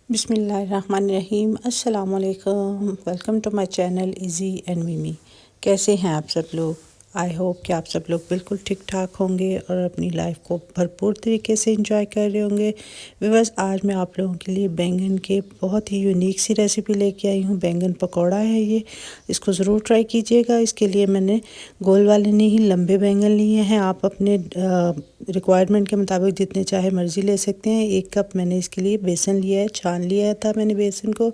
बिस्मिल्लाहिर्रहमानिर्रहीम अस्सलाम वालेकुम। Welcome to my channel Izzy and Mimi. कैसे हैं आप सब लोग? आई होप कि आप सब लोग बिल्कुल ठीक ठाक होंगे और अपनी लाइफ को भरपूर तरीके से एंजॉय कर रहे होंगे। बस आज मैं आप लोगों के लिए बैंगन के बहुत ही यूनिक सी रेसिपी लेके आई हूँ। बैंगन पकौड़ा है ये, इसको ज़रूर ट्राई कीजिएगा। इसके लिए मैंने गोल वाले नहीं, लंबे बैंगन लिए हैं। आप अपने रिक्वायरमेंट के मुताबिक जितने चाहे मर्ज़ी ले सकते हैं। 1 कप मैंने इसके लिए बेसन लिया है, छान लिया था मैंने बेसन को।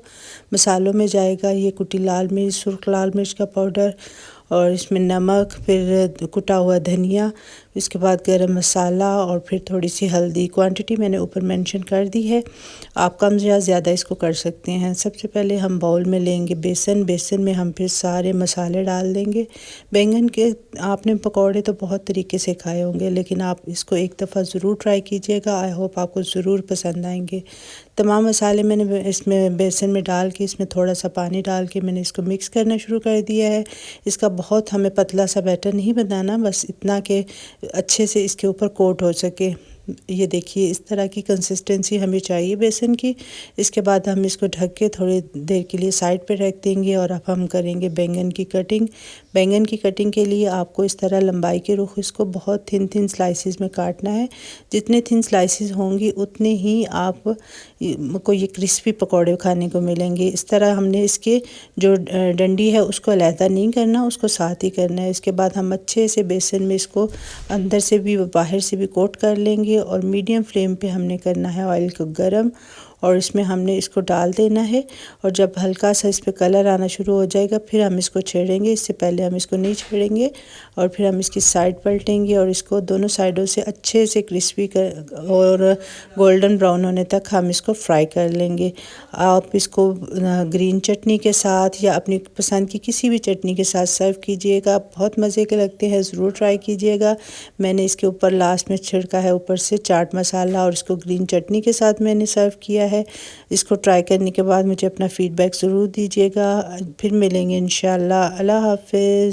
मसालों में जाएगा ये कुटी लाल मिर्च, सुर्ख लाल मिर्च का पाउडर, और इसमें नमक, फिर कुटा हुआ धनिया, इसके बाद गरम मसाला और फिर थोड़ी सी हल्दी। क्वांटिटी मैंने ऊपर मेंशन कर दी है, आप कम या ज़्यादा इसको कर सकते हैं। सबसे पहले हम बाउल में लेंगे बेसन। बेसन में हम फिर सारे मसाले डाल देंगे। बैंगन के आपने पकौड़े तो बहुत तरीके से खाए होंगे, लेकिन आप इसको एक दफ़ा ज़रूर ट्राई कीजिएगा। आई होप आपको ज़रूर पसंद आएंगे। तमाम मसाले मैंने इसमें बेसन में डाल के, इसमें थोड़ा सा पानी डाल के मैंने इसको मिक्स करना शुरू कर दिया है। इसका बहुत हमें पतला सा बैटर नहीं बनाना, बस इतना कि अच्छे से इसके ऊपर कोट हो सके। ये देखिए, इस तरह की कंसिस्टेंसी हमें चाहिए बेसन की। इसके बाद हम इसको ढक के थोड़ी देर के लिए साइड पे रख देंगे और अब हम करेंगे बैंगन की कटिंग। बैंगन की कटिंग के लिए आपको इस तरह लंबाई के रुख इसको बहुत थिन थिन स्लाइसिस में काटना है। जितने थिन स्लाइसिस होंगी उतने ही आप को ये क्रिस्पी पकौड़े खाने को मिलेंगे। इस तरह हमने इसके जो डंडी है उसको अलहदा नहीं करना, उसको साथ ही करना है। इसके बाद हम अच्छे से बेसन में इसको अंदर से भी बाहर से भी कोट कर लेंगे और मीडियम फ्लेम पे हमने करना है ऑयल को गरम, और इसमें हमने इसको डाल देना है। और जब हल्का सा इस पर कलर आना शुरू हो जाएगा फिर हम इसको छेड़ेंगे। इससे पहले हम इसको नहीं छेड़ेंगे। और फिर हम इसकी साइड पलटेंगे और इसको दोनों साइडों से अच्छे से क्रिस्पी कर और गोल्डन ब्राउन होने तक हम इसको फ्राई कर लेंगे। आप इसको ग्रीन चटनी के साथ या अपनी पसंद की किसी भी चटनी के साथ सर्व कीजिएगा। बहुत मज़े के लगते हैं, ज़रूर ट्राई कीजिएगा। मैंने इसके ऊपर लास्ट में छिड़का है ऊपर से चाट मसाला, और इसको ग्रीन चटनी के साथ मैंने सर्व किया है। इसको ट्राई करने के बाद मुझे अपना फ़ीडबैक ज़रूर दीजिएगा। फिर मिलेंगे इंशाल्लाह। अल्लाह हाफ़िज़।